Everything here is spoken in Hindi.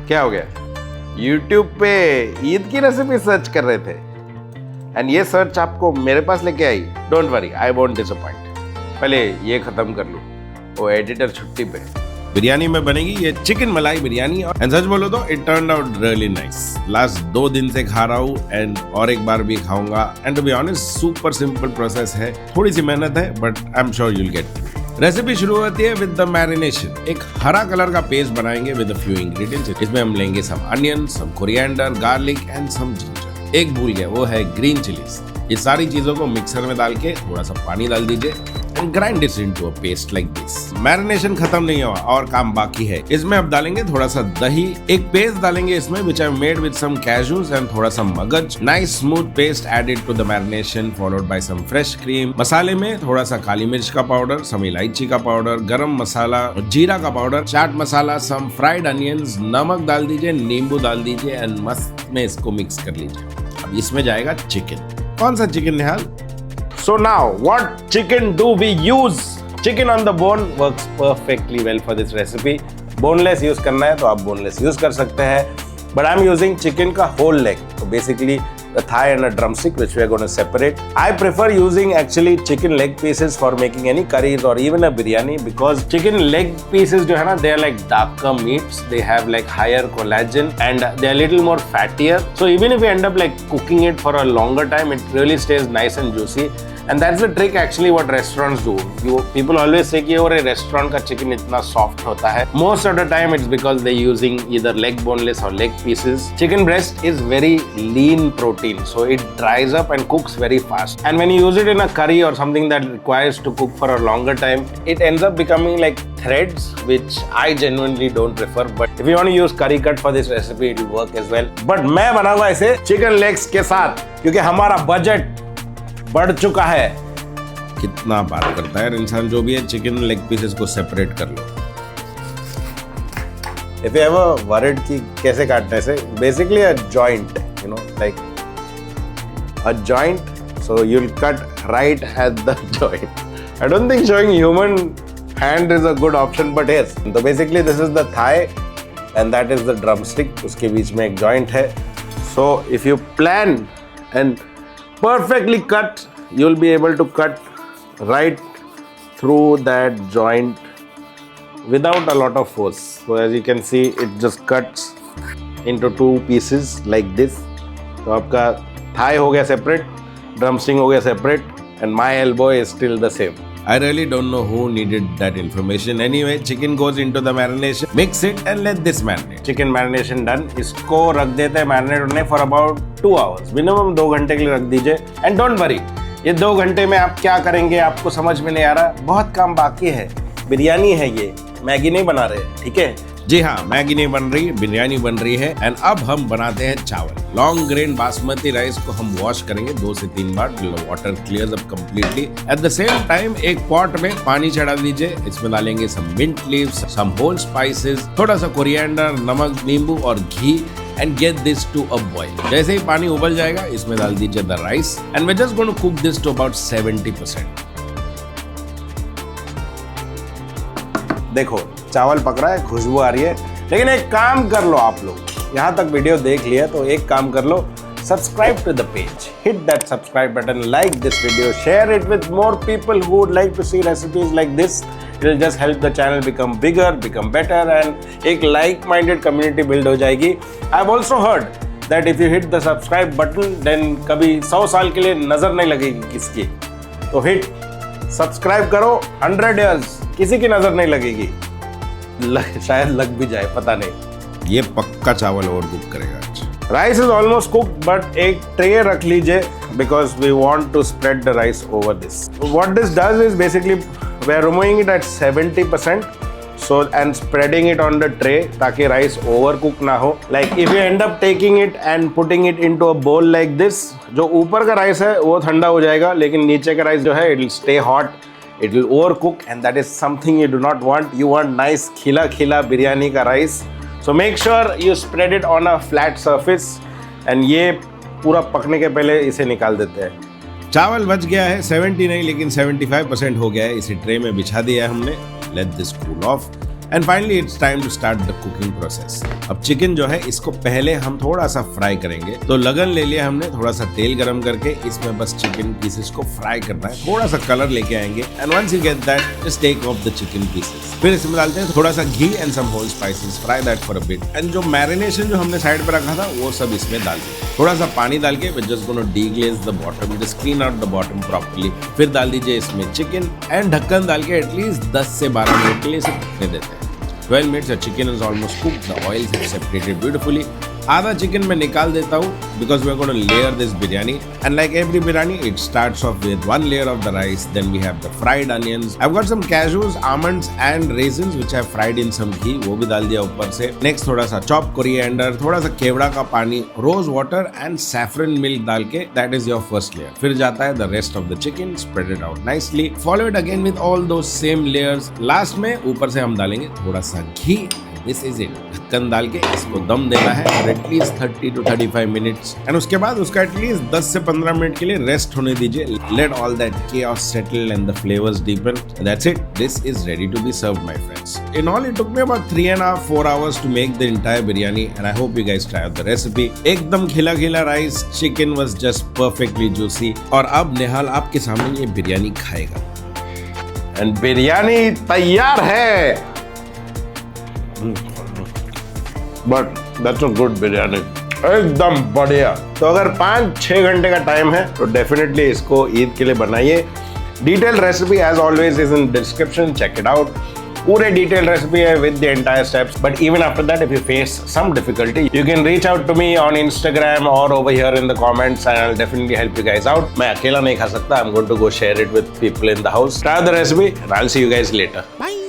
क्या हो गया? YouTube पे ईद की रेसिपी सर्च कर रहे थे एंड ये सर्च आपको मेरे पास लेके आई। Don't worry, I won't disappoint. पहले ये खत्म कर लूं, वो एडिटर छुट्टी पे। बिरयानी में बनेगी ये चिकन मलाई बिरयानी एंड सच बोलो तो it turned out really nice. Last 2 दिन से खा रहा हूँ एंड और एक बार भी खाऊंगा and to be honest super simple process है, थोड़ी सी मेहनत है but I am sure you'll get. Recipe शुरू होती है विद द मैरिनेशन। एक हरा कलर का पेस्ट बनाएंगे विद अ फ्यू इंग्रेडिएंट्स। इसमें हम लेंगे some onion, some coriander, garlic and some ginger. एक भूल गया, वो है ग्रीन चिलीज। ये सारी चीजों को मिक्सर में डाल के थोड़ा सा पानी डाल दीजिए and grind it into a paste like this. Marination खत्म नहीं हुआ और काम बाकी है। इसमें अब डालेंगे थोड़ा सा दही, एक पेस्ट डालेंगे इसमें which I made with some cashews and थोड़ा सा मगज। Nice smooth paste added to the marination followed by some fresh cream. मसाले में थोड़ा सा काली मिर्च का पाउडर, सम इलायची का पाउडर, गरम मसाला, जीरा का पाउडर, चाट मसाला, सम फ्राइड अनियंस, नमक डाल दीजिए, नींबू डाल दीजिए एंड मस्त में इसको मिक्स कर लीजिए। अब इसमें जाएगा चिकन। कौन सा chicken Nihal? So now, what chicken do we use? Chicken on the bone works perfectly well for this recipe. Boneless use करना है तो आप boneless use कर सकते हैं, but I'm using chicken का whole leg. So basically the thigh and a drumstick which we are going to separate. I prefer using actually chicken leg pieces for making any curries or even a biryani because chicken leg pieces जो है ना, they are like darker meats. They have like higher collagen and they are little more fattier. So even if you end up like cooking it for a longer time, it really stays nice and juicy. And that's the trick actually what restaurants do. People always say कि ये restaurant का chicken इतना soft होता है. Most of the time it's because they're using either leg boneless or leg pieces. Chicken breast is very lean protein, so it dries up and cooks very fast. And when you use it in a curry or something that requires to cook for a longer time, it ends up becoming like threads, which I genuinely don't prefer. But if you want to use curry cut for this recipe, it will work as well. But मैं बनाऊंगा इसे chicken legs के साथ क्योंकि हमारा budget बढ़ चुका है। कितना बात करता है इंसान, जो भी है चिकन लेग पीसेस को सेपरेट कर लो। If you ever worried कि कैसे काटने से, basically a joint, you know, like a joint, so you'll cut right at the joint. I don't think showing human hand is a good option, but yes. So basically this is the thigh and that is the drumstick. उसके बीच में एक joint है. So if you plan and perfectly cut, you'll be able to cut right through that joint without a lot of force. So as you can see, it just cuts into 2 pieces like this. तो आपका thigh हो गया separate, drumstick हो गया separate, and my elbow is still the same. I really don't know who needed that information. Anyway, chicken goes into the marination. Mix it and let this marinate. Chicken marination done. इसको रख देते हैं marinate होने for about 2 hours. Minimum 2 घंटे के लिए रख दीजिए. And don't worry, ये 2 घंटे में आप क्या करेंगे आपको समझ में नहीं आ रहा. बहुत काम बाकी है. बिरयानी है ये, मैगी नहीं बना रहे, ठीक है? जी हाँ, मैगी नहीं बन रही, बिरयानी बन रही है। एंड अब हम बनाते हैं चावल। लॉन्ग ग्रेन बासमती राइस को हम वॉश करेंगे 2 से 3 बार, water clears up completely. At the same time एक पॉट में पानी चढ़ा दीजिए। इसमें डालेंगे some mint leaves, some whole spices, थोड़ा सा कोरिएंडर, नमक, नींबू और घी and get this to a boil. जैसे ही पानी उबल जाएगा इसमें डाल दीजिए the rice and we just going to cook this to about 70%। देखो चावल पक रहा है, खुशबू आ रही है। लेकिन एक काम कर लो आप लोग, यहाँ तक वीडियो देख लिया तो एक काम कर लो, subscribe to the page, hit that subscribe button, like this video, share it with more people who would like to see recipes like this. It will just help the channel become bigger, become better and एक लाइक माइंडेड कम्युनिटी बिल्ड हो जाएगी। I have also heard that if you hit the subscribe button then कभी 100 साल के लिए नजर नहीं लगेगी किसकी। तो हिट सब्सक्राइब करो, 100 years किसी की नजर नहीं लगेगी। शायद लग भी जाए, पता नहीं। ये पक्का चावल ओवर कुक करेगा आज। Rice is almost cooked but एक ट्रे रख लीजिए because we want to spread the rice over this. What this does is basically we are removing it at 70% so and spreading it on the tray ताकि राइस ओवर कुक ना हो। Like if you end up taking it and putting it into a bowl like this, जो ऊपर का राइस है वो ठंडा हो जाएगा लेकिन नीचे का राइस जो है it will stay hot. It will overcook and that is something you do not want. You want nice खिला खिला बिरयानी का rice. So make sure you spread it on a flat surface and ये पूरा पकने के पहले इसे निकाल देते हैं। चावल बच गया है, 70 नहीं लेकिन 75% हो गया है। इसे ट्रे में बिछा दिया है हमने। Let this cool off and finally it's time to start the cooking process. अब चिकन जो है इसको पहले हम थोड़ा सा फ्राई करेंगे, तो लगन ले लिया हमने, थोड़ा सा तेल गरम करके इसमें बस चिकन पीसेस को फ्राई करना है, थोड़ा सा कलर लेके आएंगे and once you get that just take off the chicken pieces. फिर इसमें डालते हैं थोड़ा सा घी and some whole spices, fry that for a bit and जो मैरिनेशन जो हमने साइड पे रखा था वो सब इसमें डाल दिया। थोड़ा सा पानी डाल के we're just gonna deglaze the bottom, just clean out the bottom properly। फिर डाल दीजिए इसमें चिकन एंड ढक्कन डाल के एटलीस्ट 10 से 12 मिनट के लिए इसे पकने देते हैं। 12 minutes the chicken is almost cooked, the oils have separated beautifully। आधा चिकन मैं निकाल देता हूँ because we are going to layer this biryani and like every biryani it starts off with one layer of the rice, then we have the fried onions। I've got some cashews, almonds and raisins which I've fried in some ghee, वो भी डाल दिया ऊपर से। Next थोड़ा सा chopped coriander, थोड़ा सा केवड़ा का पानी, rose water and saffron milk डाल के that is your first layer। फिर जाता है the rest of the chicken, spread it out nicely, follow it again with all those same layers। Last में ऊपर से हम डालेंगे थोड़ा सा घी। This is it। ढक्कन डाल के इसको दम देना है और एटलीस्ट 30 to 35 मिनट्स एंड उसके बाद उसका एटलीस्ट 10 से 15 मिनट के लिए रेस्ट होने दीजिए। Let all that chaos settle and the flavors deepen। That's it। This is ready to be served, my friends। In all it took me about 3.5-4 hours to make the entire biryani and I hope you guys try out the recipe। एकदम खिला खिला rice, chicken was just perfectly juicy और अब निहाल आपके सामने ये बिरयानी खाएगा एंड बिरयानी तैयार है। But that's a good biryani, एकदम बढ़िया। तो अगर 5-6 घंटे का टाइम है तो डेफिनेटली इसको ईद के लिए बनाइए। Detail recipe as always is in description, check it out. पूरे डिटेल रेसिपी है with the entire steps. But even after that if you face some difficulty you can reach out to me on Instagram or over here in the comments and I will definitely help you guys out. मैं अकेला नहीं खा सकता, I am going to go share it with people in the house. Try the recipe and I will see you guys later. Bye.